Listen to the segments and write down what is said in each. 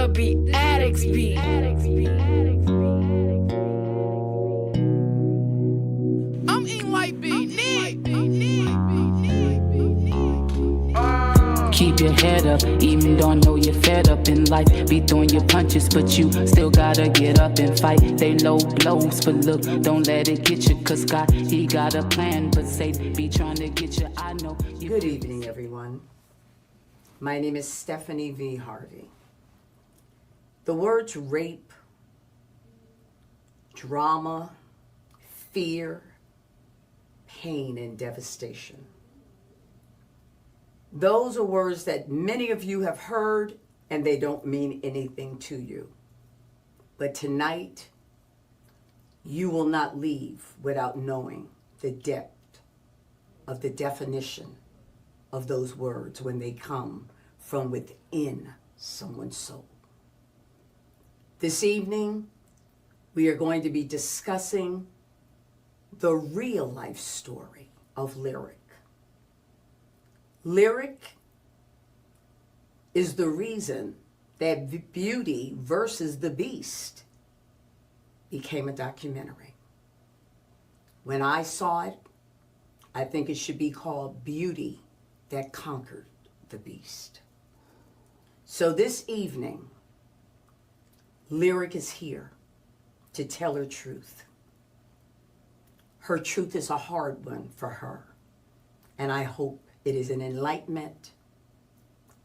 The beat addicts beat. I'm eating white beat. Keep your head up, even though I know you're fed up in life. Be throwing your punches, but you still gotta get up and fight. They low blows, but look, don't let it get you. Cause God, he got a plan, but say be trying to get you. I know you. Good evening, everyone. My name is Stephanie V. Harvey. The words rape, drama, fear, pain, and devastation. Those are words that many of you have heard, and they don't mean anything to you. But tonight, you will not leave without knowing the depth of the definition of those words when they come from within someone's soul. This evening, we are going to be discussing the real life story of Lyrik. Lyrik is the reason that Beauty versus the Beast became a documentary. When I saw it, I think it should be called Beauty That Conquered the Beast. So this evening, Lyrik is here to tell her truth. Her truth is a hard one for her, and I hope it is an enlightenment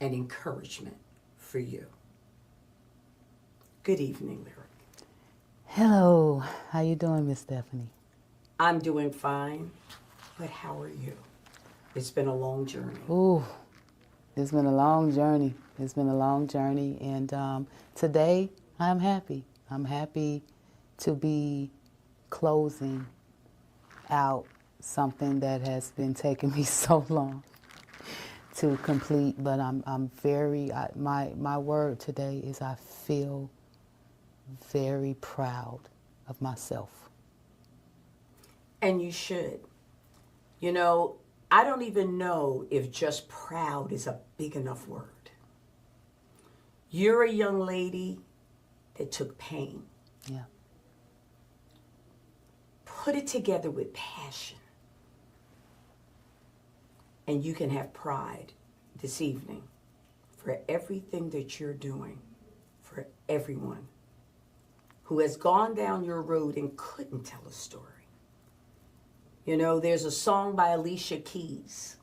and encouragement for you. Good evening, Lyrik. Hello, how you doing, Miss Stephanie? I'm doing fine, but how are you? It's been a long journey. Ooh, it's been a long journey. It's been a long journey, and today I'm happy. I'm happy to be closing out something that has been taking me so long to complete, but I'm very, my word today is I feel very proud of myself. And you should. You know, I don't even know if just proud is a big enough word. You're a young lady that took pain. Yeah. Put it together with passion. And you can have pride this evening for everything that you're doing for everyone who has gone down your road and couldn't tell a story. You know, there's a song by Alicia Keys,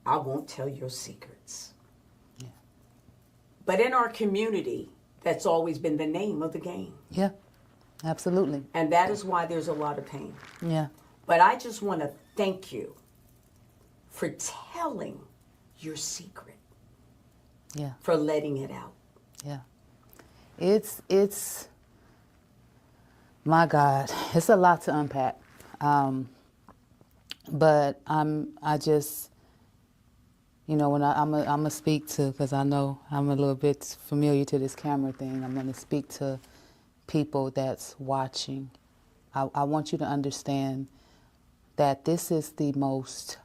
I Won't Tell Your Secrets. Yeah. But in our community, that's always been the name of the game. Yeah, absolutely. And that is why there's a lot of pain. Yeah. But I just want to thank you for telling your secret. Yeah. For letting it out. Yeah. It's my God, it's a lot to unpack. But I just, you know, when I'm gonna speak to, because I know I'm a little bit familiar to this camera thing, I'm gonna speak to people that's watching. I want you to understand that this is the most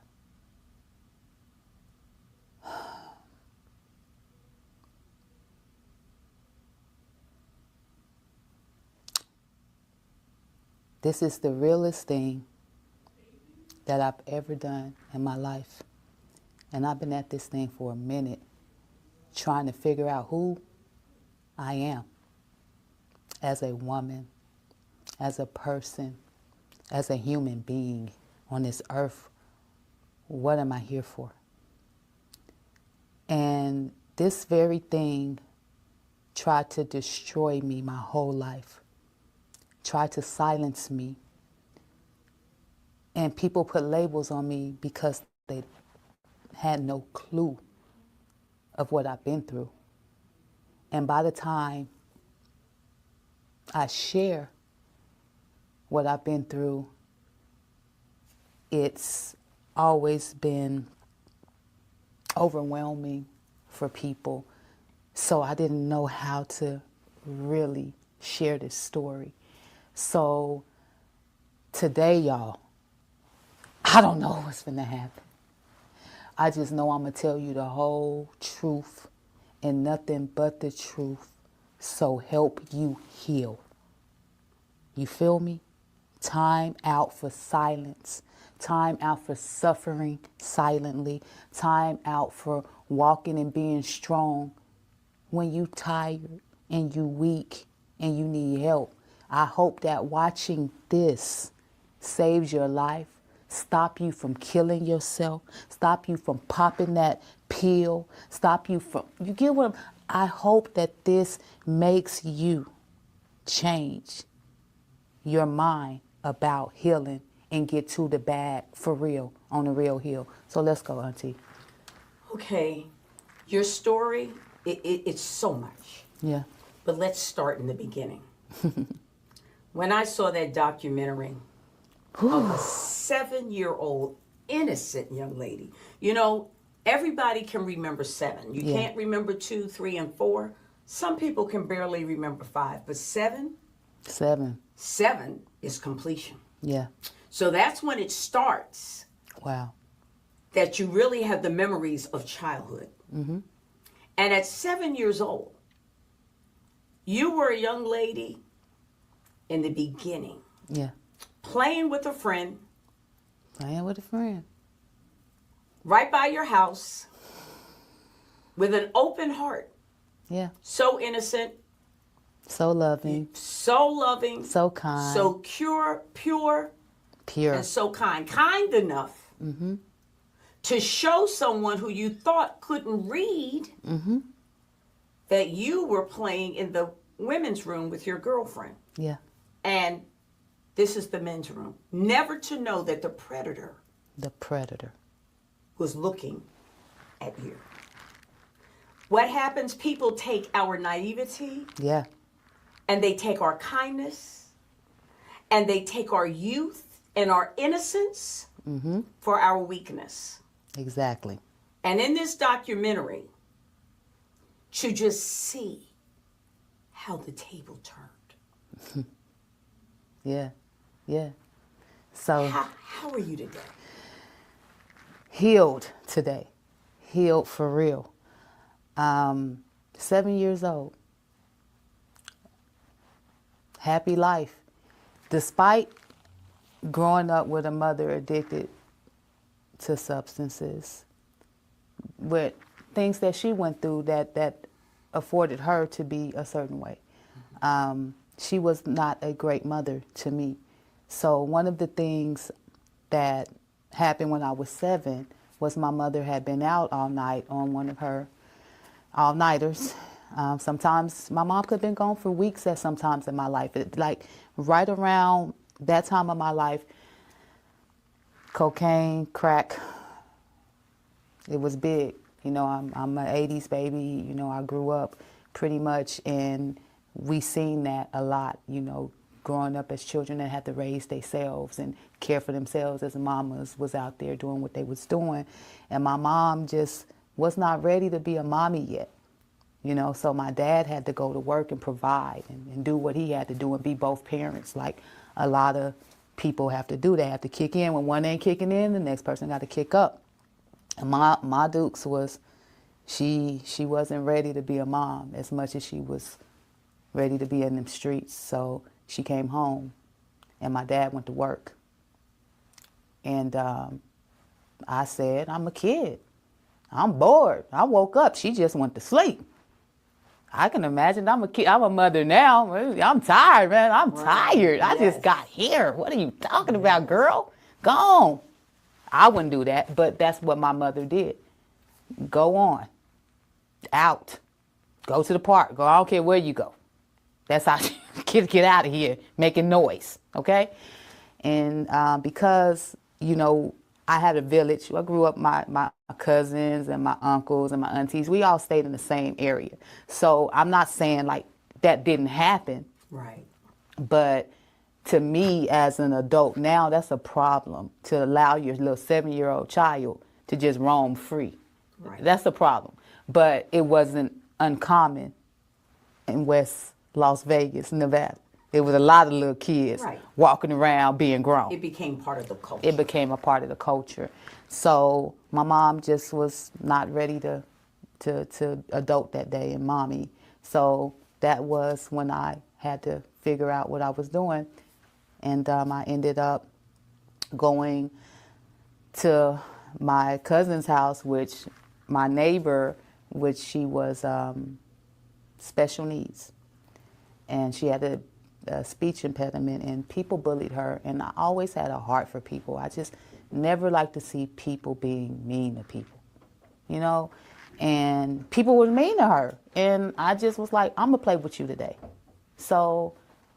this is the realest thing that I've ever done in my life. And I've been at this thing for a minute, trying to figure out who I am as a woman, as a person, as a human being on this earth. What am I here for? And this very thing tried to destroy me my whole life, tried to silence me. And people put labels on me because they had no clue of what I've been through. And by the time I share what I've been through, it's always been overwhelming for people. So I didn't know how to really share this story. So today, y'all, I don't know what's going to happen. I just know I'm going to tell you the whole truth and nothing but the truth. so help you heal. You feel me? Time out for silence. Time out for suffering silently. Time out for walking and being strong when you tired and you weak and you need help. I hope that watching this saves your life, stop you from killing yourself, stop you from popping that pill, stop you from, you get what I hope that this makes you change your mind about healing and get to the bag for real, on the real heal. So let's go, Auntie. Okay, your story, it's so much. Yeah. But let's start in the beginning. When I saw that documentary of a 7-year-old innocent young lady, you know, everybody can remember 7. You can't remember 2, 3, and 4. Some people can barely remember 5, but 7? 7 is completion. Yeah. So that's when it starts. Wow. That you really have the memories of childhood. Mm-hmm. And at 7 years old, you were a young lady in the beginning. Yeah. Playing with a friend. Playing with a friend. Right by your house. With an open heart. Yeah. So innocent. So loving. So loving. So kind. So pure. And so kind. Kind enough to show someone who you thought couldn't read that you were playing in the women's room with your girlfriend. Yeah. And this is the men's room. Never to know that the predator was looking at you. What happens? People take our naivety. Yeah. And they take our kindness. And they take our youth and our innocence for our weakness. Exactly. And in this documentary, to just see how the table turned. Yeah. Yeah. So how are you today? Healed today. Healed for real. 7 years old. Happy life. Despite growing up with a mother addicted to substances, with things that she went through that afforded her to be a certain way. She was not a great mother to me. So one of the things that happened when I was 7 was my mother had been out all night on one of her all-nighters. Sometimes my mom could have been gone for weeks at sometimes in my life. Like right around that time of my life, cocaine, crack, it was big. You know, I'm an 80s baby. You know, I grew up pretty much, and we seen that a lot, you know, growing up as children that had to raise themselves and care for themselves as mamas was out there doing what they was doing. And my mom just was not ready to be a mommy yet. You know, so my dad had to go to work and provide and do what he had to do and be both parents like a lot of people have to do. They have to kick in. When one ain't kicking in, the next person got to kick up. And my Dukes was, she wasn't ready to be a mom as much as she was ready to be in them streets. So she came home and my dad went to work. And I said, I'm a kid. I'm bored. I woke up. She just went to sleep. I can imagine. I'm a kid. I'm a mother now. I'm tired, man. I'm tired. I just got here. What are you talking about, girl? Go on. I wouldn't do that, but that's what my mother did. Go on. Out. Go to the park. Go. I don't care where you go. That's how get out of here making noise, okay? And because, you know, I had a village. I grew up, my cousins and my uncles and my aunties, we all stayed in the same area. So I'm not saying like that didn't happen. Right. But to me as an adult now, that's a problem to allow your little 7-year-old child to just roam free. Right. That's a problem. But it wasn't uncommon in West Las Vegas, Nevada. There was a lot of little kids walking around being grown. It became part of the culture. It became a part of the culture. So my mom just was not ready to adult that day and mommy. So that was when I had to figure out what I was doing. And I ended up going to my cousin's house, which my neighbor, which she was special needs. And she had a speech impediment, and people bullied her. And I always had a heart for people. I just never liked to see people being mean to people, you know? And people were mean to her. And I just was like, I'm going to play with you today. So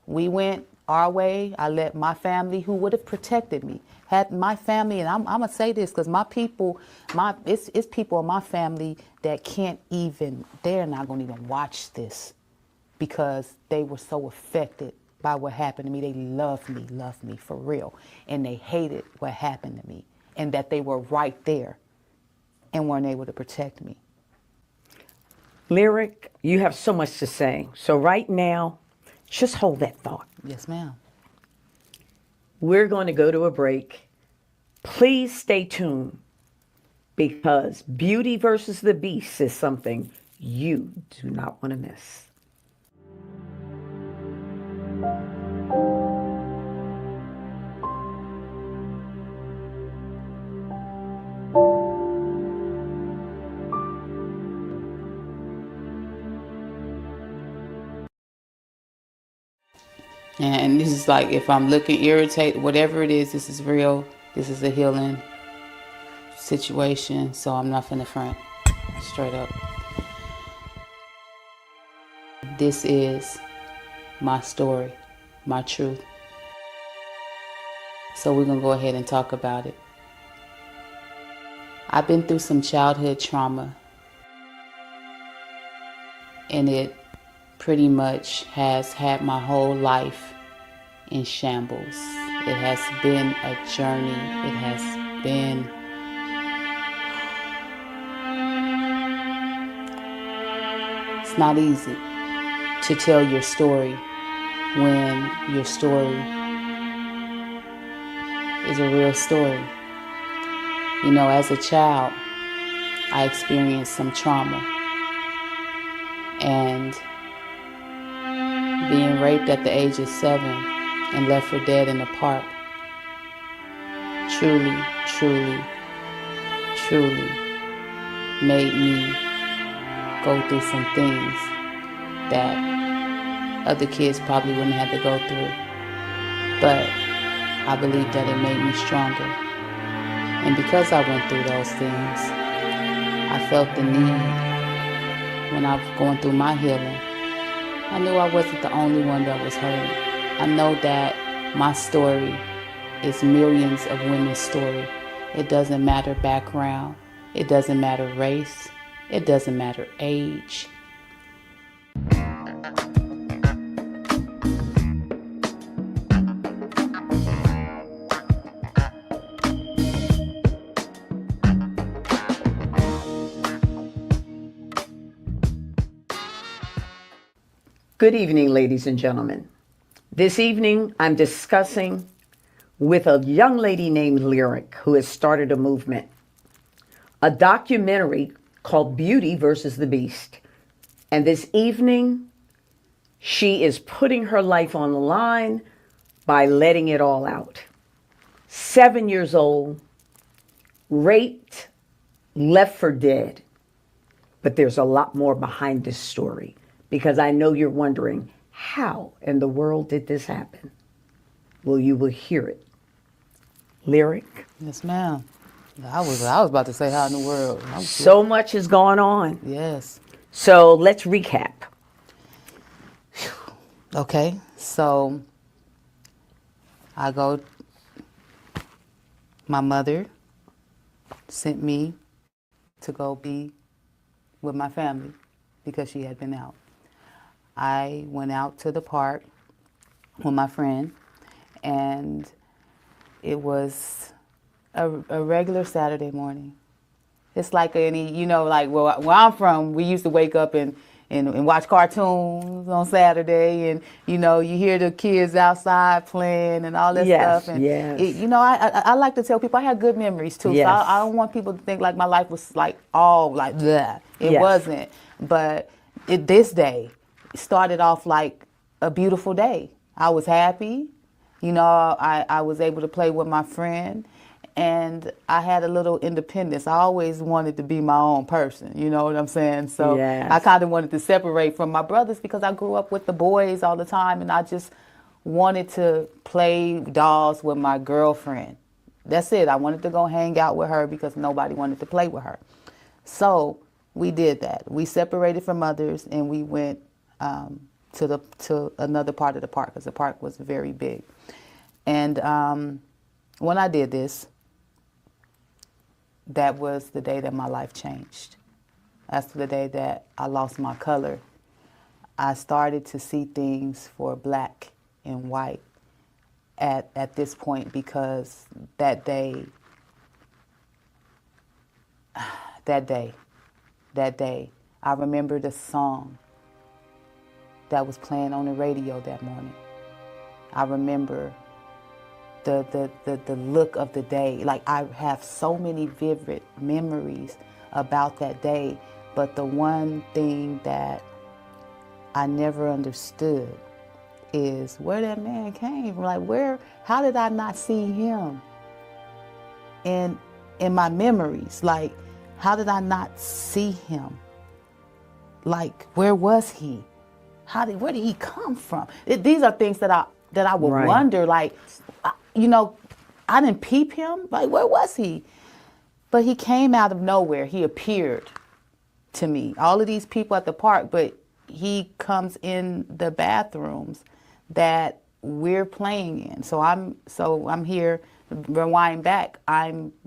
we went our way. I let my family, who would have protected me, had my family, and I'm going to say this because my people, it's people in my family that can't even, they're not going to even watch this because they were so affected by what happened to me. They loved me for real. And they hated what happened to me and that they were right there and weren't able to protect me. Lyrik, you have so much to say. So right now, just hold that thought. Yes, ma'am. We're going to go to a break. Please stay tuned because Beauty versus the Beast is something you do not want to miss. And this is like, if I'm looking irritated, whatever it is, this is real. This is a healing situation, so I'm not finna front, straight up. This is my story, my truth. So we're gonna go ahead and talk about it. I've been through some childhood trauma, and it pretty much has had my whole life in shambles. It has been a journey. It has been it's not easy to tell your story when your story is a real story. You know, as a child, I experienced some trauma, and being raped at the age of 7 and left for dead in the park truly made me go through some things that other kids probably wouldn't have to go through. But I believe that it made me stronger. And because I went through those things, I felt the need when I was going through my healing. I knew I wasn't the only one that was hurting. I know that my story is millions of women's story. It doesn't matter background. It doesn't matter race. It doesn't matter age. Good evening, ladies and gentlemen. This evening, I'm discussing with a young lady named Lyrik, who has started a movement, a documentary called Beauty versus the Beast. And this evening, she is putting her life on the line by letting it all out. 7 years old, raped, left for dead. But there's a lot more behind this story, because I know you're wondering, how in the world did this happen? Well, you will hear it. Lyrik? Yes, ma'am. I was about to say, how in the world? So much is going on. Yes. So let's recap. Okay, so my mother sent me to go be with my family because she had been out. I went out to the park with my friend, and it was a regular Saturday morning. It's like any, like where I'm from, we used to wake up and watch cartoons on Saturday, and, you hear the kids outside playing and all that stuff. And, yes. I like to tell people I had good memories, too. Yes. So I don't want people to think like my life was like all like that. It wasn't. But this day, started off like a beautiful day. I was happy. You know, I was able to play with my friend, and I had a little independence. I always wanted to be my own person, you know what I'm saying? So Yes. I kind of wanted to separate from my brothers because I grew up with the boys all the time, and I just wanted to play dolls with my girlfriend. That's it. I wanted to go hang out with her because nobody wanted to play with her. So we did that. We separated from others, and we went to another part of the park because the park was very big. And when I did this, that was the day that my life changed. That's the day that I lost my color. I started to see things for black and white at this point, because that day, I remember the song that was playing on the radio that morning. I remember the look of the day. Like, I have so many vivid memories about that day, but the one thing that I never understood is where that man came from. Like, how did I not see him in my memories? Like, how did I not see him? Like, where was he? Where did he come from? These are things that I would Right. wonder, like, you know, I didn't peep him. Like, where was he? But he came out of nowhere. He appeared to me. All of these people at the park, but he comes in the bathrooms that we're playing in. So I'm here, rewind back.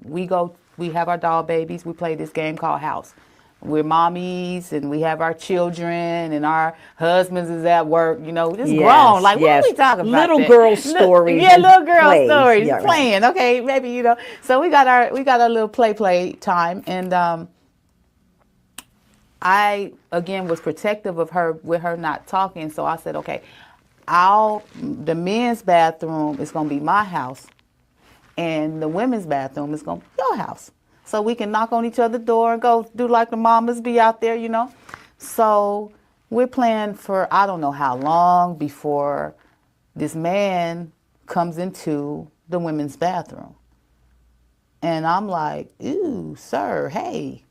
We have our doll babies. We play this game called House. We're mommies, and we have our children, and our husbands is at work. You know, it's Yes, grown. Like, yes. what are we talking about? Little that? girl stories Yeah, and little girl plays. stories, Yeah, right. playing. Okay, maybe, you know. So we got our little play time, and I again was protective of her with her not talking. So I said, okay, the men's bathroom is gonna be my house, and the women's bathroom is gonna be your house. So we can knock on each other's door and go do like the mamas be out there, you know. So we're playing for I don't know how long before this man comes into the women's bathroom. And I'm like, ooh, sir, hey,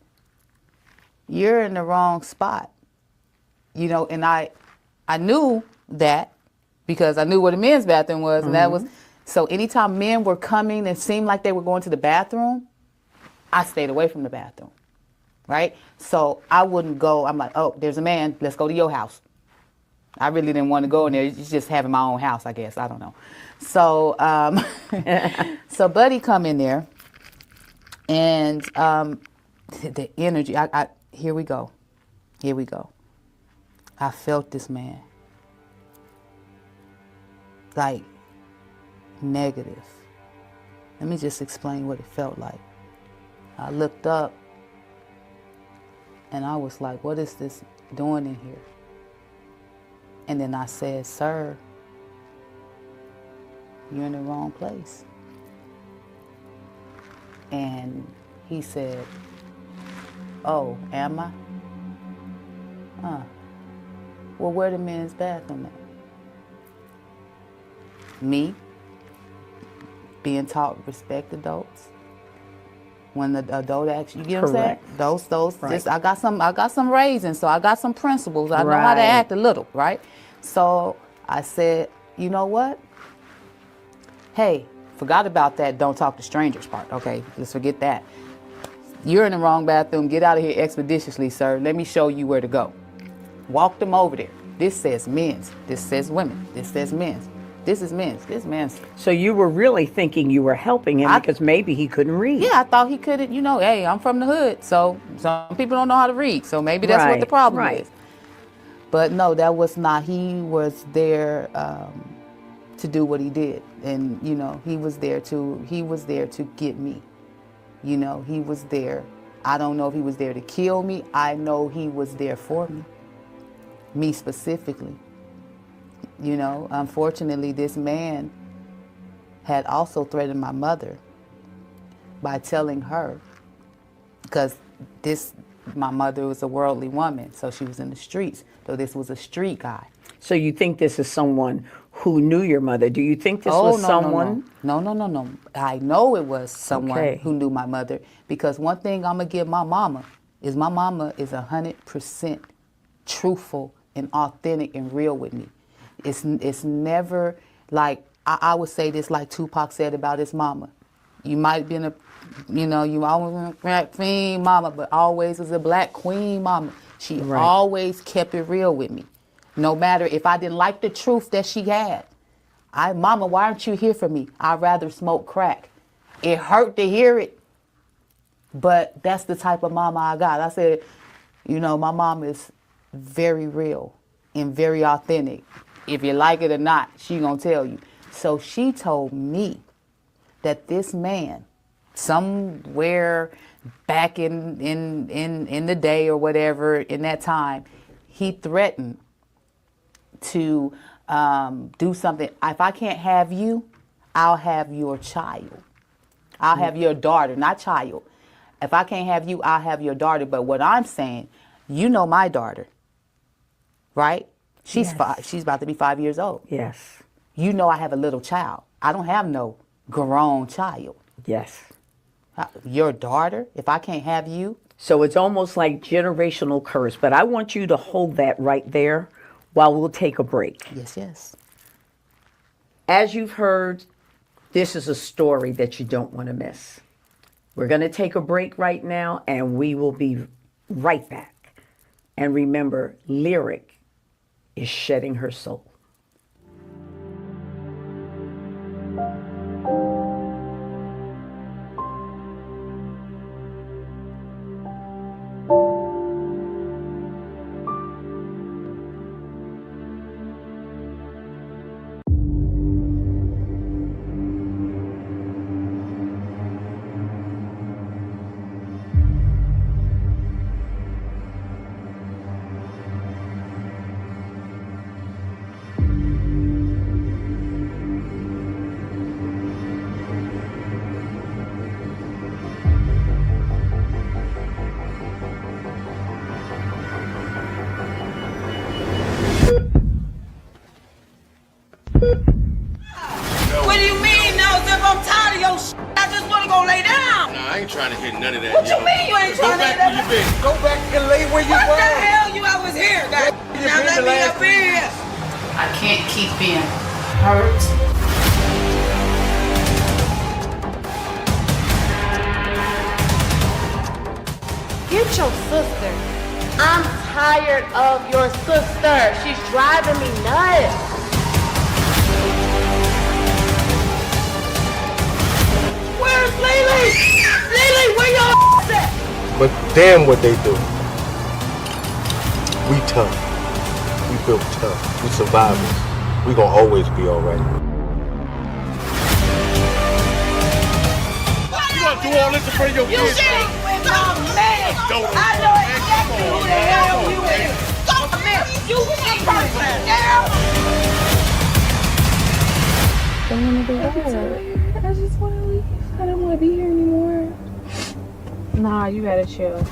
you're in the wrong spot. You know, and I knew that because I knew where the men's bathroom was. And that was, so anytime men were coming and seemed like they were going to the bathroom, I stayed away from the bathroom, right? So I wouldn't go. I'm like, oh, there's a man. Let's go to your house. I really didn't want to go in there. It's just having my own house, I guess. I don't know. So, so Buddy come in there, and the energy. Here we go. I felt this man, like, negative. Let me just explain what it felt like. I looked up, and I was like, what is this doing in here? And then I said, sir, you're in the wrong place. And he said, oh, am I? Well, where the men's bathroom at? Me, being taught respect adults. When the adult asks you, get what I'm saying? Correct. Those. Right. Just I got some raisins, so I got some principles. I know how to Right. act a little, right? So I said, you know what? Hey, forgot about that. Don't talk to strangers part. Okay, let's forget that. You're in the wrong bathroom. Get out of here expeditiously, sir. Let me show you where to go. Walk them over there. This says men's. This says women. This says men's. This is men's. This men's. So you were really thinking you were helping him because maybe he couldn't read. Yeah, I thought he couldn't, you know, hey, I'm from the hood, so some people don't know how to read, so maybe that's what the Right, problem right. is. But no, that was not. He was there to do what he did, and you know, he was there to get me. You know, he was there. I don't know if he was there to kill me. I know he was there for me specifically. You know, unfortunately, this man had also threatened my mother by telling her, because this my mother was a worldly woman, so she was in the streets. So this was a street guy. So you think this is someone who knew your mother? Do you think this was someone? No. I know it was someone Okay. who knew my mother, because one thing I'm gonna give my mama is 100% truthful and authentic and real with me. It's never like I would say this like Tupac said about his mama. You might have been you always been a black queen mama, but always was a black queen mama. She Right. always kept it real with me. No matter if I didn't like the truth that she had. Mama, why aren't you here for me? I'd rather smoke crack. It hurt to hear it, but that's the type of mama I got. I said, my mom is very real and very authentic. If you like it or not, she gonna tell you. So she told me that this man, somewhere back in the day or whatever, in that time, he threatened to do something. If I can't have you, I'll have your child. I'll have your daughter, not child. If I can't have you, I'll have your daughter. But what I'm saying, my daughter, right? She's Yes. She's about to be 5 years old. Yes. I have a little child. I don't have no grown child. Yes. Your daughter, if I can't have you. So it's almost like generational curse. But I want you to hold that right there while we'll take a break. Yes. As you've heard, this is a story that you don't want to miss. We're going to take a break right now, and we will be right back. And remember, Lyrik is shedding her soul. What do you mean, no? If I'm tired of your shit, I just want to go lay down. Nah, I ain't trying to hear none of that. What you mean you ain't Go trying to back hear where you that? been. Go back and lay where you What the were. hell you I was here, guys? You Now been let the me last- up in here. I can't keep being hurt. Get your sister. I'm tired of your sister. She's driving me nuts. Where's Lily? Lily, where your at? But damn what they do. We tough. We built tough. We survivors. We gonna always be alright. You gonna do all this in front of your You kids? shit with my man. I know exactly who the hell you is. Come here. You ain't person, girl. I just want to leave. I don't want to be here anymore. Nah, you gotta chill.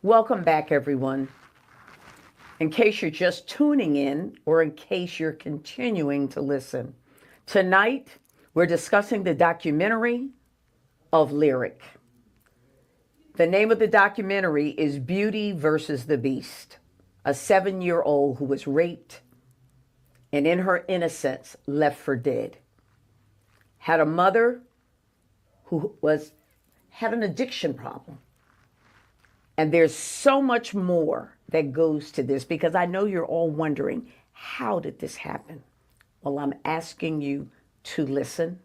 Welcome back, everyone. In case you're just tuning in or in case you're continuing to listen, tonight we're discussing the documentary of Lyrik. The name of the documentary is Beauty versus the Beast, a 7-year-old who was raped and in her innocence left for dead. had a mother who had an addiction problem. And there's so much more that goes to this, because I know you're all wondering, how did this happen? Well, I'm asking you to listen,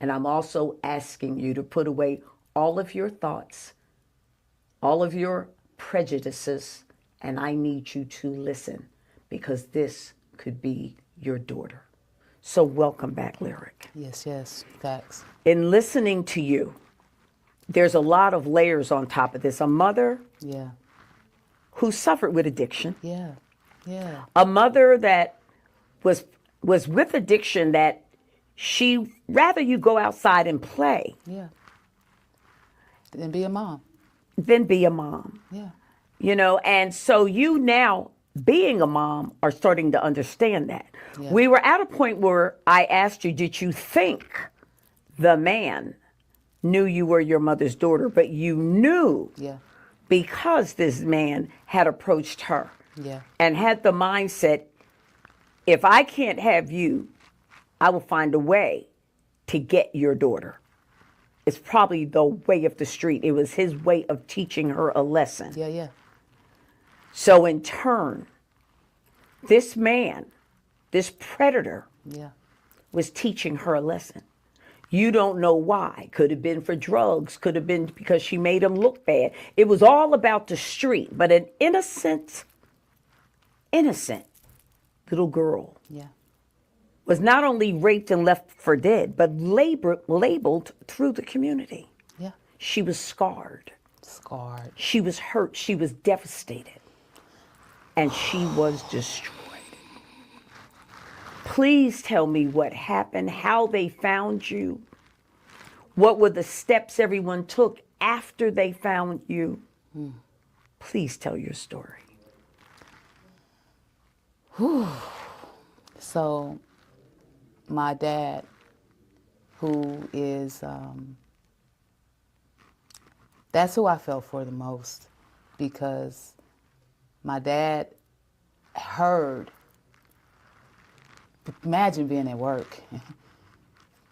and I'm also asking you to put away all of your thoughts, all of your prejudices, and I need you to listen, because this could be your daughter. So welcome back, Lyrik. Yes, yes, facts. In listening to you, there's a lot of layers on top of this. A mother Yeah, who suffered with addiction, yeah, yeah, a mother that was with addiction, that she rather you go outside and play yeah. And be a mom. than be a mom. Yeah, You know, and so you now, being a mom, are starting to understand that. Yeah. We were at a point where I asked you, did you think the man knew you were your mother's daughter? But you knew yeah, because this man had approached her yeah, and had the mindset, if I can't have you, I will find a way to get your daughter. It's probably the way of the street. It was his way of teaching her a lesson. yeah, yeah. So in turn, this man, this predator, Yeah, was teaching her a lesson. You don't know why. Could have been for drugs. Could have been because she made him look bad. It was all about the street. But an innocent little girl yeah, was not only raped and left for dead, but labeled through the community. yeah. She was scarred. Scarred. She was hurt. She was devastated. And she was destroyed. Please tell me what happened, how they found you. What were the steps everyone took after they found you? Please tell your story. So, my dad, who is, that's who I felt for the most, because my dad heard, imagine being at work,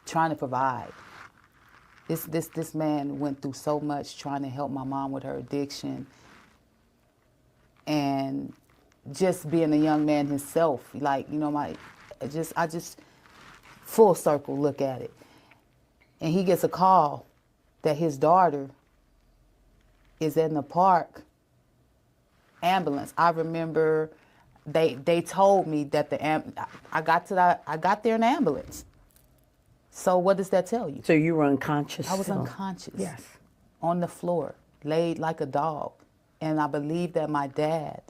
trying to provide. This man went through so much trying to help my mom with her addiction, and just being a young man himself, like, you know, I just full circle look at it. And he gets a call that his daughter is in the park, ambulance. I remember they told me that I got there in the ambulance. So what does that tell you? So you were unconscious? I was still? unconscious. Yes. On the floor, laid like a dog. And I believe that my dad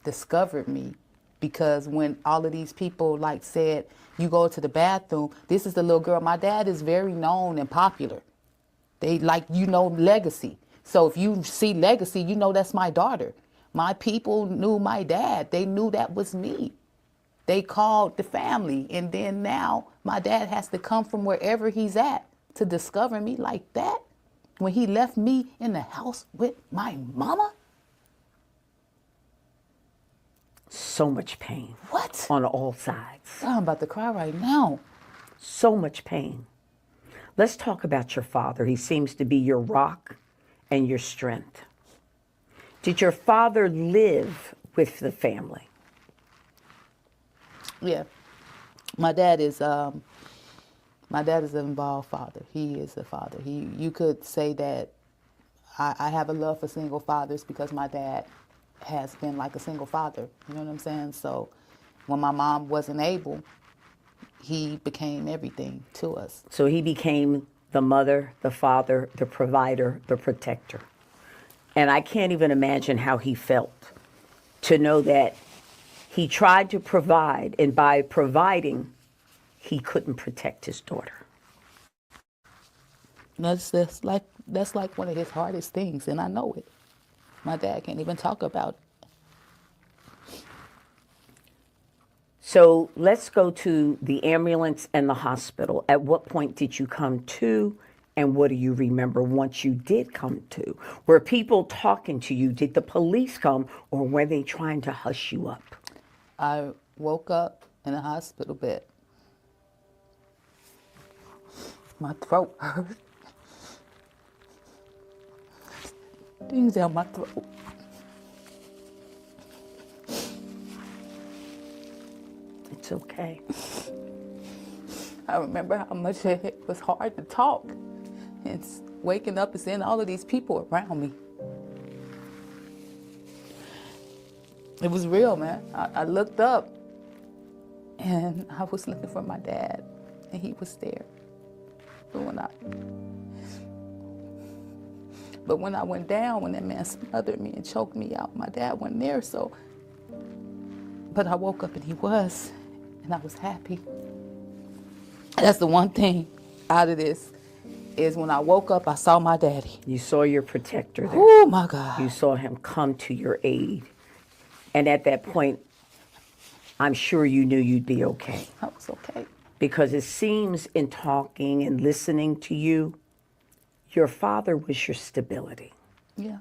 discovered me, because when all of these people like said, you go to the bathroom, this is the little girl. My dad is very known and popular. They like, you know, Legacy. So if you see Legacy, you know that's my daughter. My people knew my dad. They knew that was me. They called the family. And then now my dad has to come from wherever he's at to discover me like that. When he left me in the house with my mama? So much pain. What? On all sides. I'm about to cry right now. So much pain. Let's talk about your father. He seems to be your rock and your strength. Did your father live with the family? Yeah. My dad is an involved father. He is a father. You could say that I have a love for single fathers because my dad has been like a single father. You know what I'm saying? So when my mom wasn't able, he became everything to us. So he became the mother, the father, the provider, the protector. And I can't even imagine how he felt to know that he tried to provide, and by providing, he couldn't protect his daughter. That's like one of his hardest things, and I know it. My dad can't even talk about it. So let's go to the ambulance and the hospital. At what point did you come to, and what do you remember once you did come to? Were people talking to you? Did the police come, or were they trying to hush you up? I woke up in a hospital bed. My throat hurt. Things down my throat. It's okay. I remember how much it was hard to talk. It's waking up and seeing all of these people around me. It was real, man. I looked up and I was looking for my dad and he was there. But when I went down, when that man smothered me and choked me out, my dad wasn't there, but I woke up and he was, and I was happy. That's the one thing out of this, is when I woke up, I saw my daddy. You saw your protector there. Oh my God. You saw him come to your aid. And at that point, I'm sure you knew you'd be okay. I was okay. Because it seems in talking and listening to you, your father was your stability. Yeah.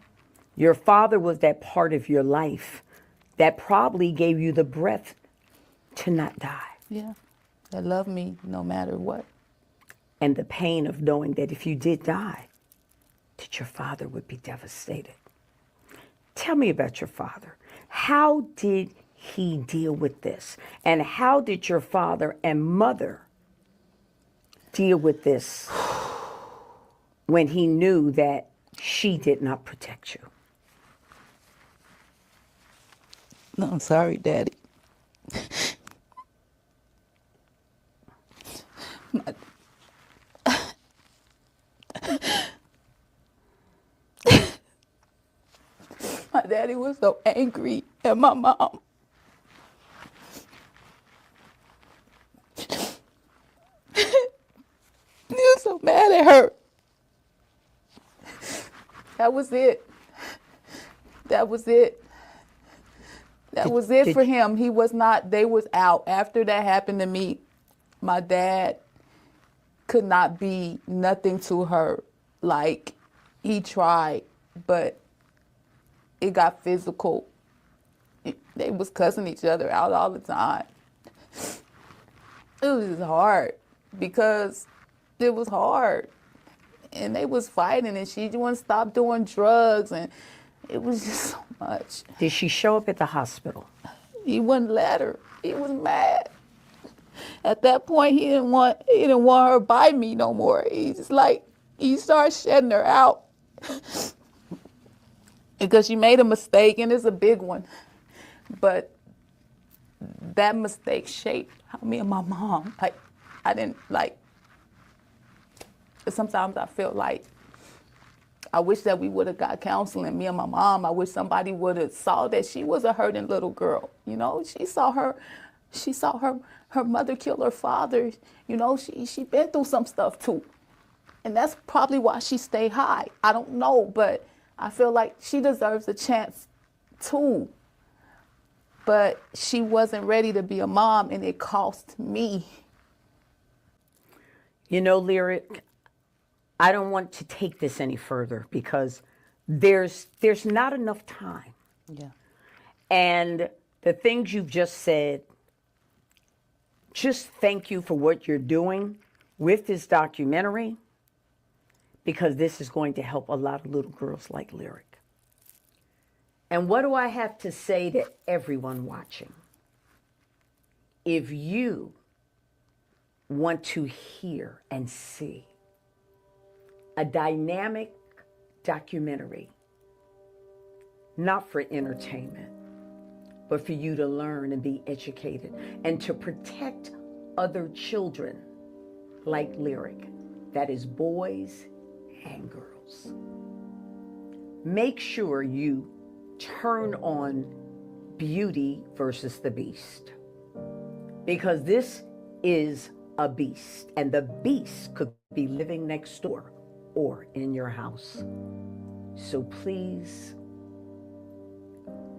Your father was that part of your life that probably gave you the breath to not die. Yeah. That loved me no matter what. And the pain of knowing that if you did die, that your father would be devastated. Tell me about your father. How did he deal with this? And how did your father and mother deal with this when he knew that she did not protect you? No, I'm sorry, Daddy. My daddy was so angry at my mom. He was so mad at her. That was it. That was it. That was it for him. He was not, they was out. After that happened to me, my dad could not be nothing to her. Like, he tried, but it got physical. They was cussing each other out all the time. It was just hard because it was hard. And they was fighting and she wouldn't stop doing drugs and it was just so much. Did she show up at the hospital? He wouldn't let her. He was mad. At that point, he didn't want her by me no more. He started shutting her out because she made a mistake, and it's a big one. But that mistake shaped how me and my mom, sometimes I feel like I wish that we would have got counseling, me and my mom. I wish somebody would have saw that she was a hurting little girl. You know, she saw her mother kill her father. You know, she been through some stuff too. And that's probably why she stayed high. I don't know, but I feel like she deserves a chance too. But she wasn't ready to be a mom, and it cost me. You know, Lyrik, I don't want to take this any further because there's not enough time. Yeah. And the things you've just said, just thank you for what you're doing with this documentary, because this is going to help a lot of little girls like Lyrik. And what do I have to say to everyone watching? If you want to hear and see a dynamic documentary, not for entertainment, but for you to learn and be educated and to protect other children like Lyrik, that is boys and girls, make sure you turn on Beauty versus the Beast, because this is a beast, and the beast could be living next door or in your house. So please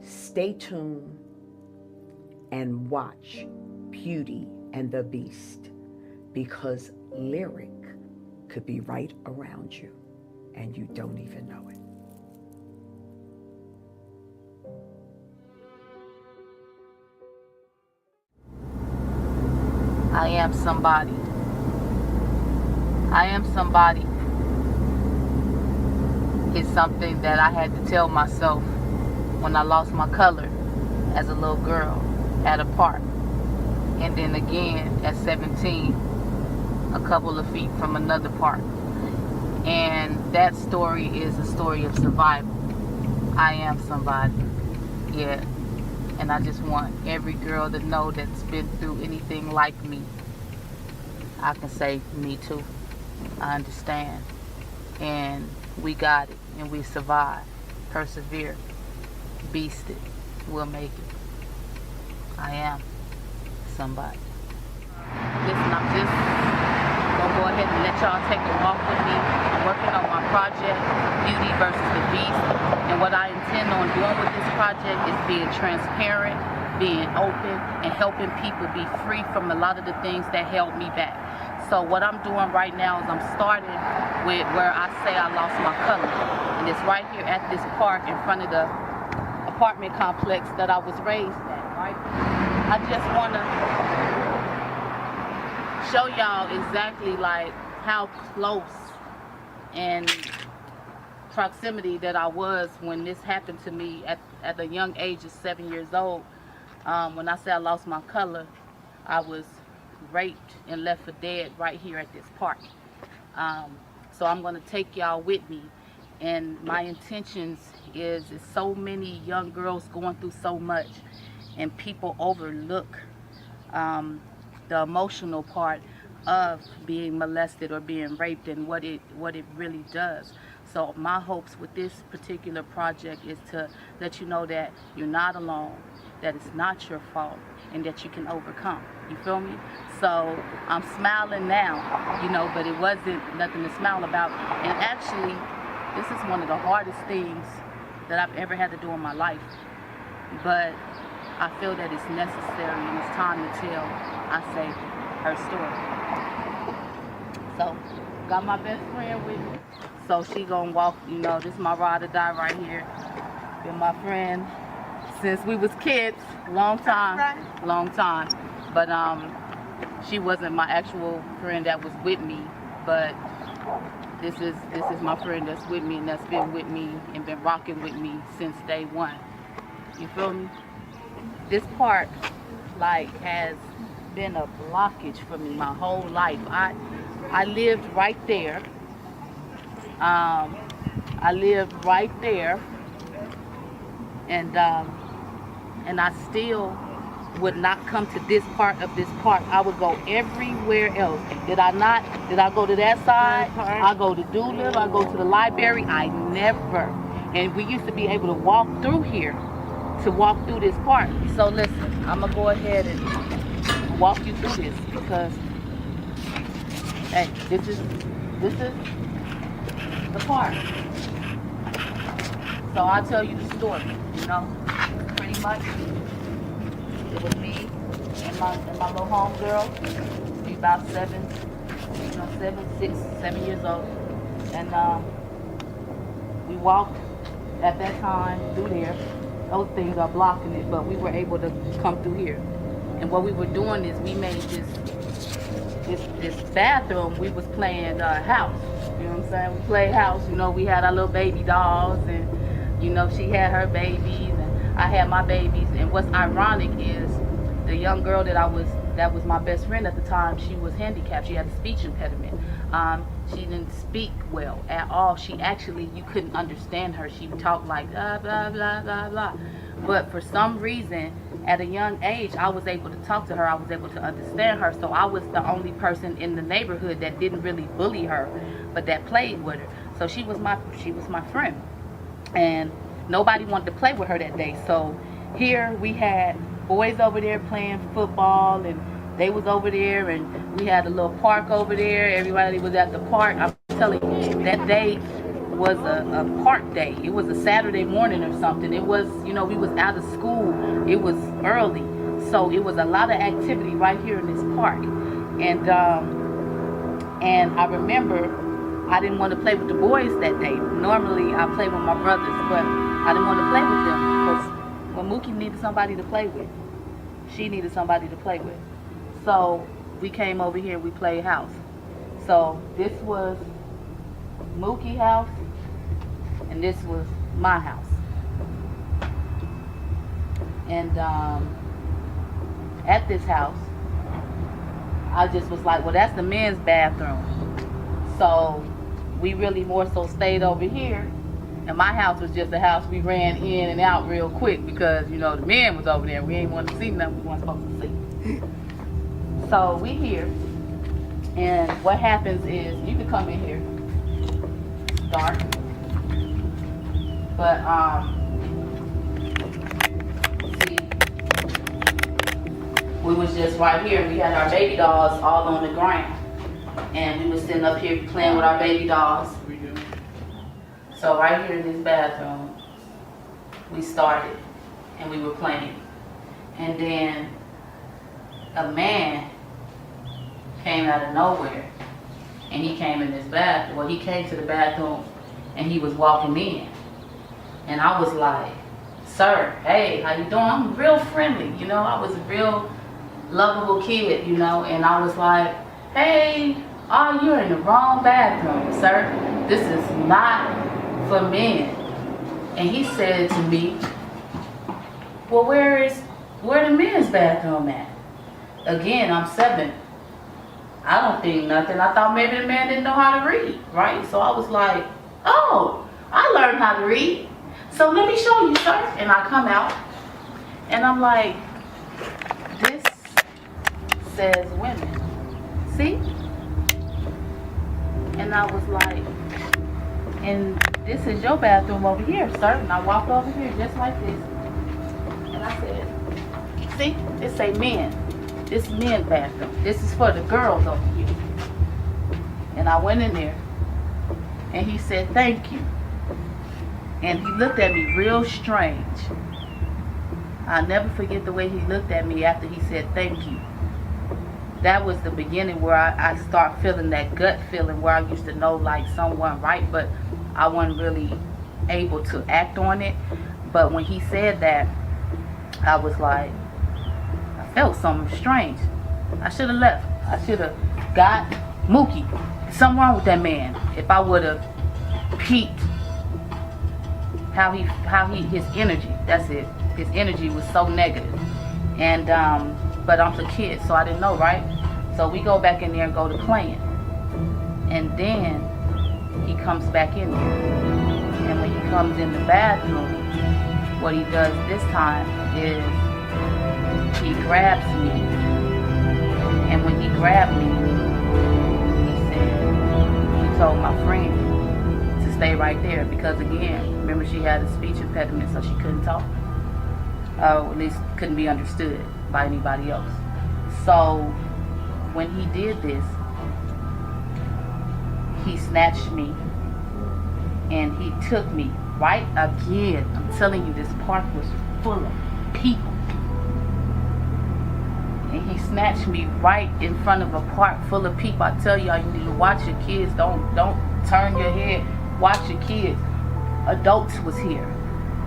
stay tuned and watch Beauty and the Beast, because Lyrik could be right around you and you don't even know it. I am somebody. I am somebody is something that I had to tell myself when I lost my color as a little girl at a park. And then again at 17, a couple of feet from another park. And that story is a story of survival. I am somebody. Yeah. And I just want every girl to know that's been through anything like me. I can say me too. I understand. And we got it. And we survived. Persevere. Beasted. We'll make it. I am somebody. Listen, I'm just gonna go ahead and let y'all take a walk with me. I'm working on my project, Beauty versus the Beast. And what I intend on doing with this project is being transparent, being open, and helping people be free from a lot of the things that held me back. So what I'm doing right now is I'm starting with where I say I lost my color. And it's right here at this park in front of the apartment complex that I was raised at, right? I just want to show y'all exactly like how close and proximity that I was when this happened to me at the young age of 7 years old. When I say I lost my color, I was raped and left for dead right here at this park. So I'm going to take y'all with me. And my intentions is so many young girls going through so much, and people overlook the emotional part of being molested or being raped and what it really does. So my hopes with this particular project is to let you know that you're not alone, that it's not your fault, and that you can overcome. You feel me? So I'm smiling now, you know, but it wasn't nothing to smile about. And actually, this is one of the hardest things that I've ever had to do in my life. But I feel that it's necessary and it's time to tell, I say, her story. So, got my best friend with me. So she gonna walk, you know, this is my ride or die right here. Been my friend since we was kids, long time. But she wasn't my actual friend that was with me, but this is my friend that's with me and that's been with me and been rocking with me since day one. You feel me? This park, like, has been a blockage for me my whole life. I lived right there. I lived right there, and I still would not come to this part of this park. I would go everywhere else. Did I go to that side? I go to Doolittle, I go to the library. I never. And we used to be able to walk through here, to walk through this park. So listen, I'm gonna go ahead and walk you through this because, hey, this is the park. So I'll tell you the story, you know, pretty much. It was me and my little homegirl. She about 7 years old. And we walked at that time through there. Those things are blocking it, but we were able to come through here. And what we were doing is we made this bathroom. We was playing house. You know what I'm saying? We played house. You know, we had our little baby dolls, and you know, she had her babies, and I had my babies. And what's ironic is the young girl that was my best friend at the time, she was handicapped. She had a speech impediment. She didn't speak well at all. She actually, you couldn't understand her. She talked like blah, blah, blah, blah, blah. But for some reason, at a young age, I was able to talk to her. I was able to understand her. So I was the only person in the neighborhood that didn't really bully her, but that played with her. So she was my friend. And nobody wanted to play with her that day. So here we had boys over there playing football, and they was over there, and we had a little park over there. Everybody was at the park. I'm telling you, that day was a park day. It was a Saturday morning or something. It was, you know, we was out of school. It was early. So it was a lot of activity right here in this park. And I remember I didn't want to play with the boys that day. Normally I play with my brothers, but I didn't want to play with them because when Mookie needed somebody to play with, she needed somebody to play with. So we came over here, we played house. So this was Mookie's house, and this was my house. And at this house, I just was like, well, that's the men's bathroom. So we really more so stayed over here. And my house was just a house we ran in and out real quick because, you know, the men was over there. We ain't want to see nothing we weren't supposed to see. So we here. And what happens is, you can come in here, start. But, see, we was just right here. We had our baby dolls all on the ground. And we was sitting up here playing with our baby dolls. So right here in this bathroom, we started and we were playing. And then a man came out of nowhere and he came in this bathroom. Well, he came to the bathroom and he was walking in. And I was like, sir, hey, how you doing? I'm real friendly, you know. I was a real lovable kid, you know. And I was like, hey, oh, you're in the wrong bathroom, sir. This is not for men. And he said to me, well, where the men's bathroom at? Again, I'm 7. I don't think nothing. I thought maybe the man didn't know how to read, right? So I was like, oh, I learned how to read. So let me show you, sir. And I come out and I'm like, this says women. See? And I was like, and this is your bathroom over here, sir. And I walked over here just like this. And I said, see, it say men. This is men's bathroom. This is for the girls over here. And I went in there and he said, thank you. And he looked at me real strange. I'll never forget the way he looked at me after he said, thank you. That was the beginning where I start feeling that gut feeling where I used to know like someone right, but I wasn't really able to act on it. But when he said that, I was like, I felt something strange. I should have left. I should have got Mookie. Something wrong with that man. If I would have peeped how his energy, that's it. His energy was so negative. And but I'm a kid, so I didn't know, right? So we go back in there and go to playing. And then he comes back in there. And when he comes in the bathroom, what he does this time is he grabs me. And when he grabbed me, he said, he told my friend to stay right there. Because again, remember she had a speech impediment, so she couldn't talk. Or at least couldn't be understood by anybody else. So when he did this, he snatched me and he took me right again. I'm telling you, this park was full of people. And he snatched me right in front of a park full of people. I tell y'all, you need to watch your kids. Don't turn your head. Watch your kids. Adults was here.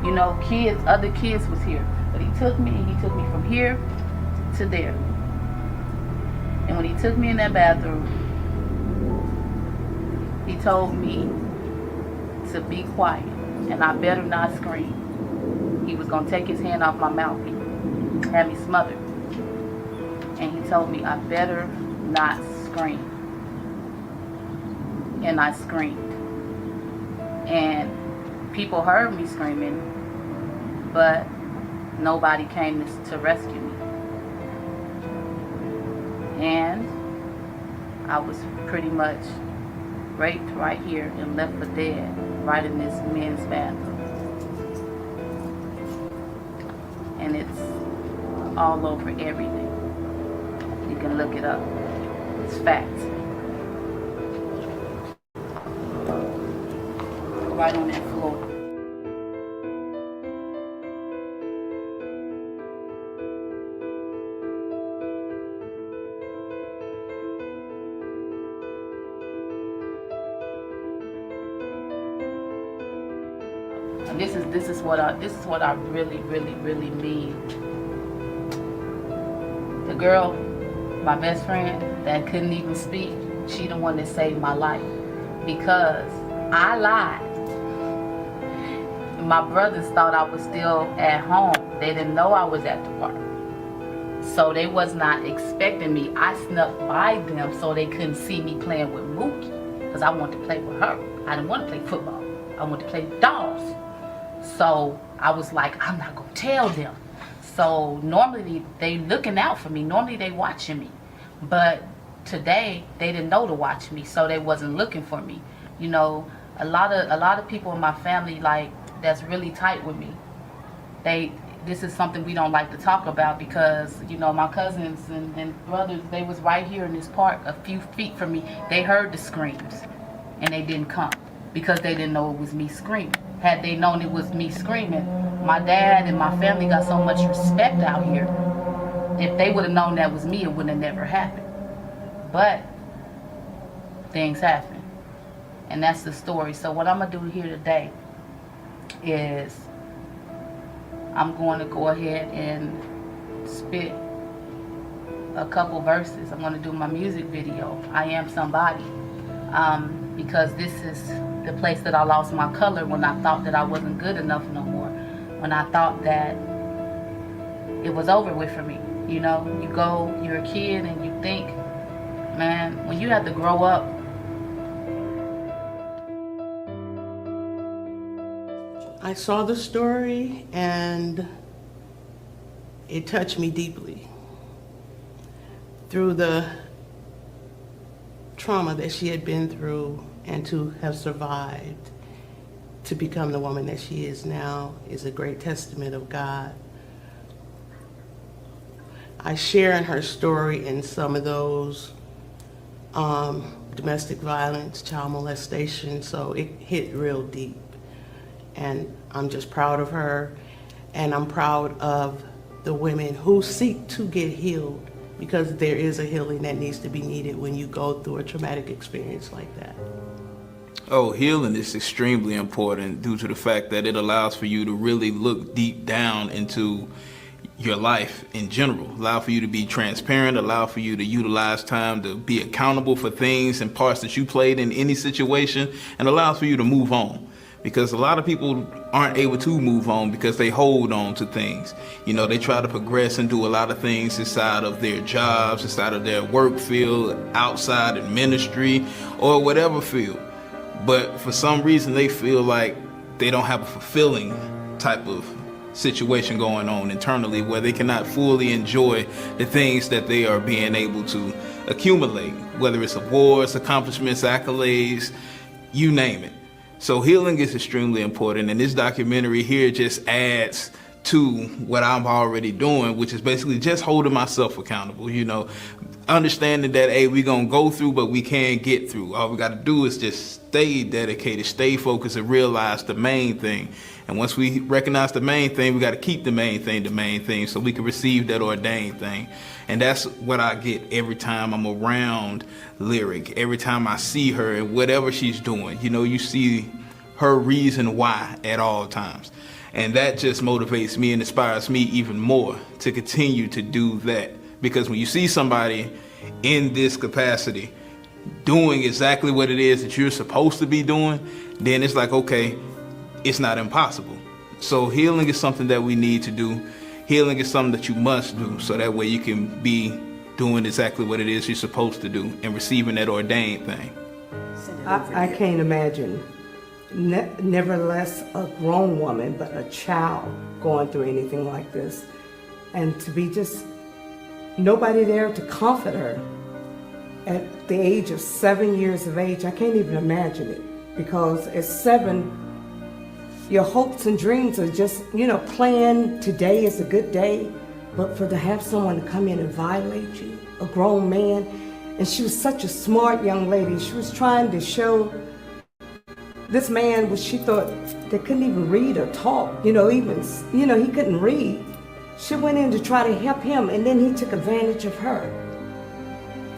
You know, kids, other kids was here. But he took me from here to there. And when he took me in that bathroom, he told me to be quiet and I better not scream. He was going to take his hand off my mouth. He had me smothered. And he told me I better not scream. And I screamed. And people heard me screaming, but nobody came to rescue me. And I was pretty much raped right here and left for dead right in this men's bathroom. And it's all over everything. You can look it up. It's facts. Right on that floor. And this is what I really mean. The girl, my best friend that couldn't even speak, she the one that saved my life, because I lied. My brothers thought I was still at home. They didn't know I was at the park. So they was not expecting me. I snuck by them so they couldn't see me playing with Mookie, because I wanted to play with her. I didn't want to play football. I wanted to play with dolls. So I was like, I'm not going to tell them. So normally they looking out for me. Normally they watching me. But today they didn't know to watch me, so they wasn't looking for me. You know, a lot of people in my family, like, that's really tight with me. This is something we don't like to talk about, because, you know, my cousins and brothers, they was right here in this park a few feet from me. They heard the screams and they didn't come because they didn't know it was me screaming. Had they known it was me screaming, my dad and my family got so much respect out here. If they would have known that was me, it would have never happened. But things happen, and that's the story. So what I'm gonna do here today is I'm going to go ahead and spit a couple verses. I'm going to do my music video, I Am Somebody, because this is the place that I lost my color, when I thought that I wasn't good enough no more, when I thought that it was over with for me. You know, you're a kid and you think, man, when you have to grow up. I saw the story and it touched me deeply. Through the trauma that she had been through, and to have survived to become the woman that she is now is a great testament of God. I share in her story in some of those domestic violence, child molestation, so it hit real deep. And I'm just proud of her, and I'm proud of the women who seek to get healed, because there is a healing that needs to be needed when you go through a traumatic experience like that. Oh, healing is extremely important due to the fact that it allows for you to really look deep down into your life in general, allow for you to be transparent, allow for you to utilize time to be accountable for things and parts that you played in any situation, and allows for you to move on. Because a lot of people aren't able to move on because they hold on to things. You know, they try to progress and do a lot of things inside of their jobs, inside of their work field, outside in ministry, or whatever field. But for some reason, they feel like they don't have a fulfilling type of situation going on internally, where they cannot fully enjoy the things that they are being able to accumulate, whether it's awards, accomplishments, accolades, you name it. So healing is extremely important, and this documentary here just adds to what I'm already doing, which is basically just holding myself accountable, you know, understanding that, hey, we're going to go through, but we can get through. All we got to do is just stay dedicated, stay focused, and realize the main thing. And once we recognize the main thing, we got to keep the main thing, so we can receive that ordained thing. And that's what I get every time I'm around Lyrik, every time I see her and whatever she's doing. You know, you see her reason why at all times. And that just motivates me and inspires me even more to continue to do that. Because when you see somebody in this capacity doing exactly what it is that you're supposed to be doing, then it's like, okay, it's not impossible. So healing is something that we need to do. Healing is something that you must do, so that way you can be doing exactly what it is you're supposed to do and receiving that ordained thing. I can't imagine, nevertheless a grown woman, but a child going through anything like this. And to be just nobody there to comfort her at the age of 7 years of age. I can't even imagine it, because at 7, your hopes and dreams are just, you know, plan today is a good day, but to have someone to come in and violate you, a grown man. And she was such a smart young lady. She was trying to show this man what she thought that couldn't even read or talk, he couldn't read. She went in to try to help him, and then he took advantage of her.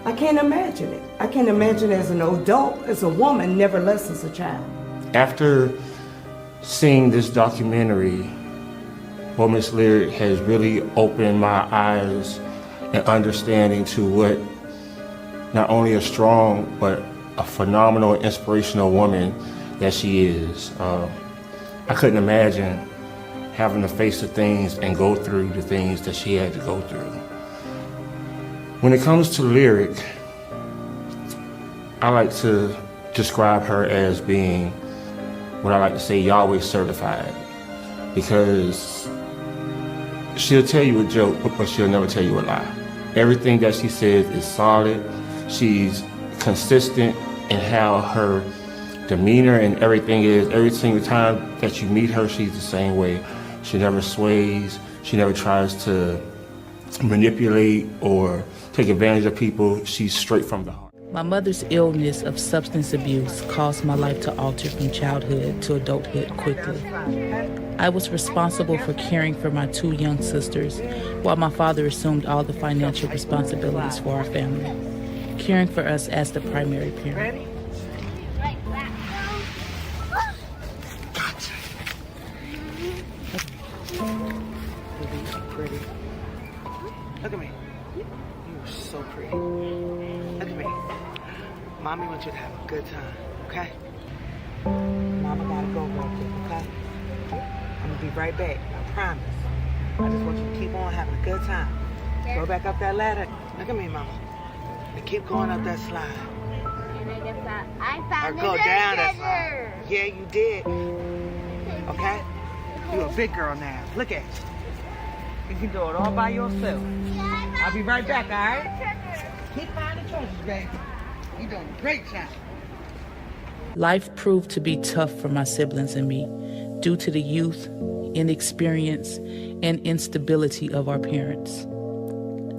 I can't imagine it. I can't imagine as an adult, as a woman, nevertheless as a child. After seeing this documentary, Miss Lyrik has really opened my eyes and understanding to what not only a strong, but a phenomenal, inspirational woman that she is. I couldn't imagine having to face the things and go through the things that she had to go through. When it comes to Lyrik, I like to describe her as being what I like to say Yahweh certified, because she'll tell you a joke, but she'll never tell you a lie. Everything that she says is solid. She's consistent in how her demeanor and everything is. Every single time that you meet her, she's the same way. She never sways. She never tries to manipulate or take advantage of people. She's straight from the heart. My mother's illness of substance abuse caused my life to alter from childhood to adulthood quickly. I was responsible for caring for my 2 young sisters, while my father assumed all the financial responsibilities for our family, caring for us as the primary parent. Pretty. Look at me. You're so pretty. Look at me. Mommy wants you to have a good time, okay? Mama gotta go real quick, okay? I'm gonna be right back, I promise. I just want you to keep on having a good time. Go back up that ladder. Look at me, Mama. And keep going up that slide. Or go down that slide. Yeah, you did. Okay? You're a big girl now. Look at you. You can do it all by yourself. I'll be right back, all right? Keep finding treasures, baby. You're doing a great job. Life proved to be tough for my siblings and me due to the youth, inexperience, and instability of our parents.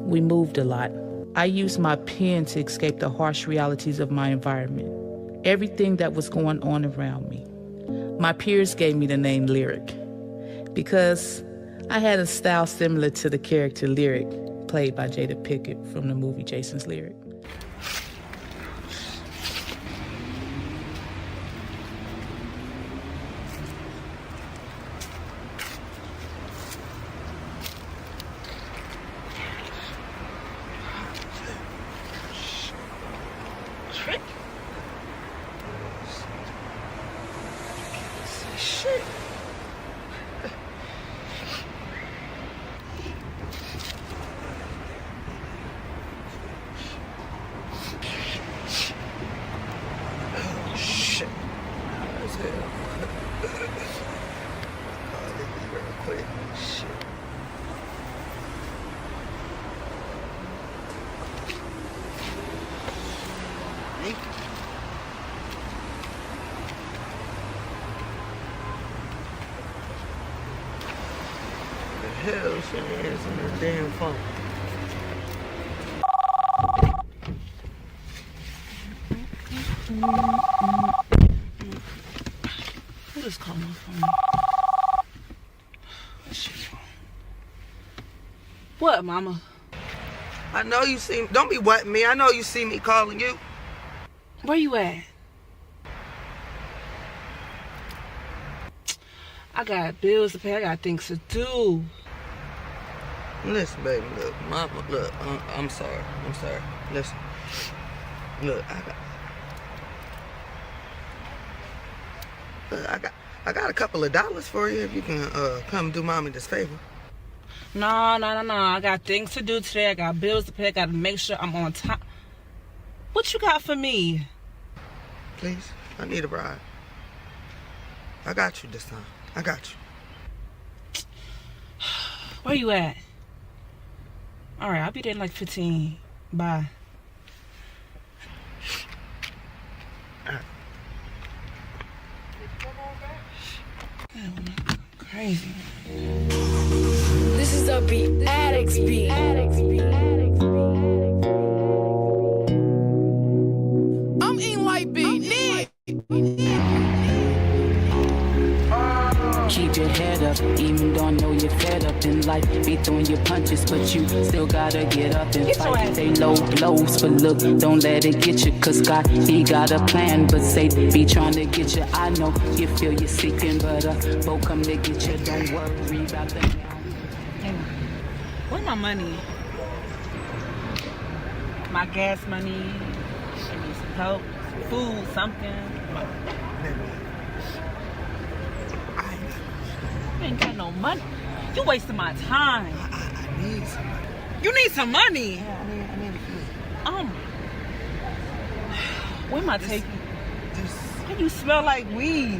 We moved a lot. I used my pen to escape the harsh realities of my environment, everything that was going on around me. My peers gave me the name Lyrik because I had a style similar to the character Lyrik, played by Jada Pinkett from the movie Jason's Lyric. Shit. Shit. As hell. Let me real quick. Shit. Thank you. Hell, shit is in the damn phone. Who just called my phone? What, Mama? I know you see me. Don't be wetting me. I know you see me calling you. Where you at? I got bills to pay. I got things to do. Listen, baby, look, Mama, look, I'm sorry. Listen, look, I got a couple of dollars for you if you can come do Mommy this favor. No. I got things to do today. I got bills to pay. I got to make sure I'm on time. What you got for me? Please, I need a ride. I got you this time. I got you. Where you at? All right, I'll be there in like 15. Bye. Crazy. This is a beat. Addicts beat. I'm eating white beat. Keep your head up, even though I know you're fed up in life. Be throwing your punches, but you still gotta get up and fight. They low blows, but look, don't let it get you. Cause God, he got a plan, but Satan be trying to get you. I know you feel you're seeking, but both come to get you. Don't worry about them. Where's my money? my gas money. I need some help, some food, something. You ain't got no money. You wasting my time. I need some money. You need some money. Yeah, I need a few. Where am I taking? Why you smell like weed?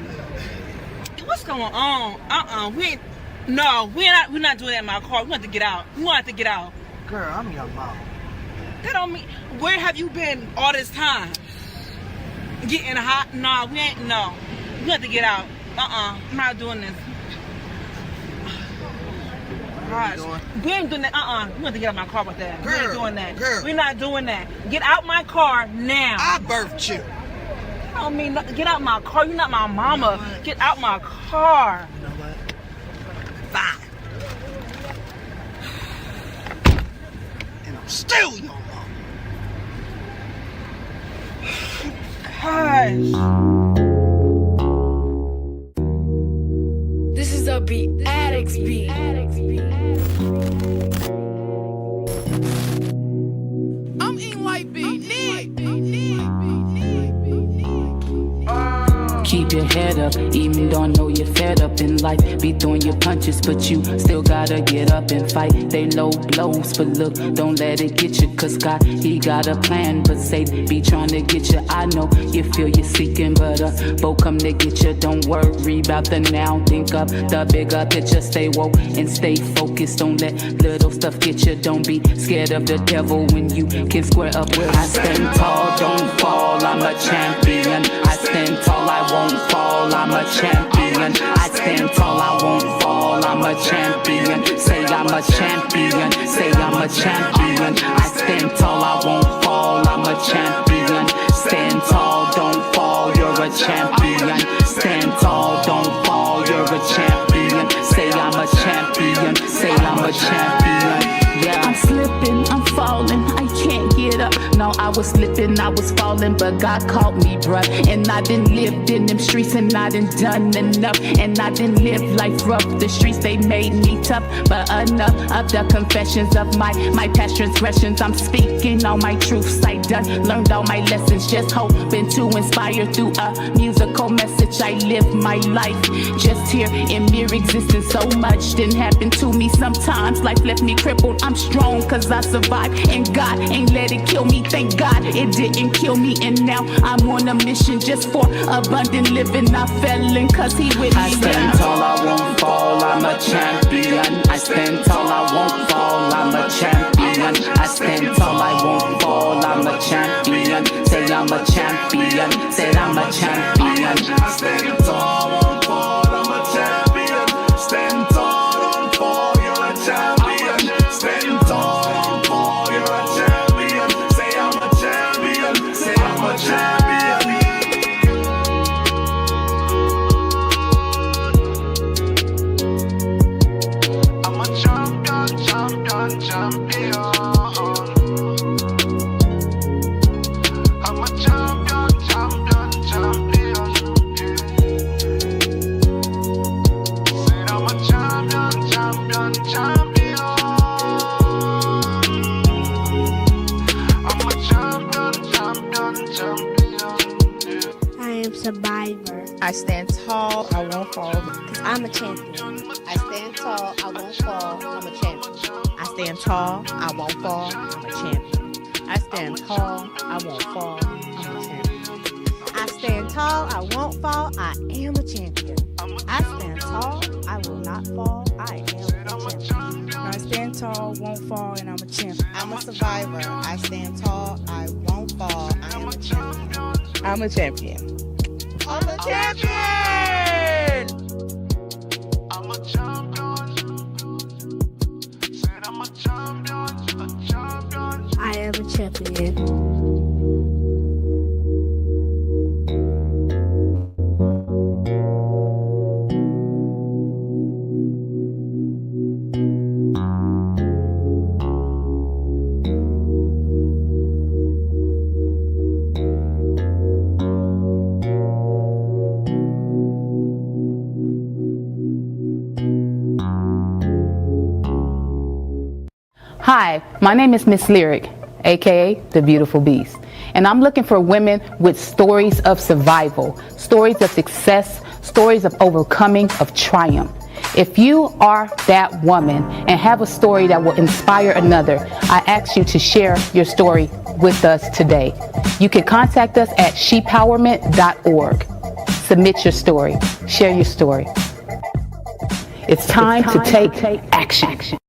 What's going on? We're not doing that in my car. We want to get out. We want to get out. Girl, I'm your mom. That don't mean. Where have you been all this time? Getting hot? No, we ain't. No, we have to get out. I'm not doing this. Gosh, we ain't doing that. We have to get out of my car with that. Girl, we ain't doing that. Girl. We're not doing that. Get out my car now. I birthed you. I don't mean get out my car. You're not my mama. You know, get out my car. You know what? Fine. And I'm still your mom. Gosh. This is a beat, Addicts beat. I'm eating white beat. Keep your head up, even though I know you're fed up in life. Be throwing your punches, but you still gotta get up and fight. They low blows, but look, don't let it get you. Cause God, He got a plan, but Satan be trying to get you. I know you feel you're seeking, but both come to get you. Don't worry about the now, think up the bigger picture. Stay woke and stay focused. Don't let little stuff get you. Don't be scared of the devil when you can square up with. I stand tall, don't fall, I'm a champion. I stand tall, I won't fall, I'm a champion. I stand tall, I won't fall, I'm a champion. Say I'm a champion, say I'm a champion. I stand tall, I won't fall, I'm a champion. Stand tall, don't fall, you're a champion. Stand tall, don't fall, you're a champion. Say I'm a champion, say I'm a champion. Yeah, I'm slipping, I'm falling, I can't get up. No, I was slipping, I was falling, but God caught me, bruh. And I done lived in them streets, and I done done enough. And I done lived life rough. The streets, they made me tough, but enough of the confessions of my past transgressions. I'm speaking all my truths, I done learned all my lessons. Just hoping to inspire through a musical message. I live my life just here in mere existence. So much didn't happen to me. Sometimes life left me crippled. I'm strong cause I survived, and God ain't let it kill me. Thank God it didn't kill me. And now I'm on a mission just for abundant living. I fell in cause He with me. I stand tall, I won't fall, I'm a champion. I stand tall, I won't fall, I'm a champion. I stand tall, I won't fall, I'm a champion. Say I'm a champion, said I'm a champion. I stand tall, I won't fall, I'm a champion. Stand tall, don't fall, you're a champion. Stand tall, don't fall, you're a champion. Say I'm a champion, say I'm a champion. I'm a champion, champion. I'm a champion, champion. Said I'm a champion, champion. I'm a champion. I am survivor. I stand tall, I won't fall. Cause I'm a champion. I stand tall, I won't fall. I'm a champion. I stand tall, I won't fall. I'm a champion. I stand tall, I won't fall. I'm a champion. I stand tall, I won't fall, I am a champion. I stand tall, I will not fall. I am a champion. I stand tall, won't fall, and I'm a champion. I'm a survivor. I stand tall, I won't fall. I am a champion. I'm a champion. I'm a champion! I'm a champion. Said I'm a champion, a champion. I am a champion. Hi, my name is Miss Lyrik, aka the Beautiful Beast. And I'm looking for women with stories of survival, stories of success, stories of overcoming, of triumph. If you are that woman and have a story that will inspire another, I ask you to share your story with us today. You can contact us at shepowerment.org. Submit your story. Share your story. It's time to take action.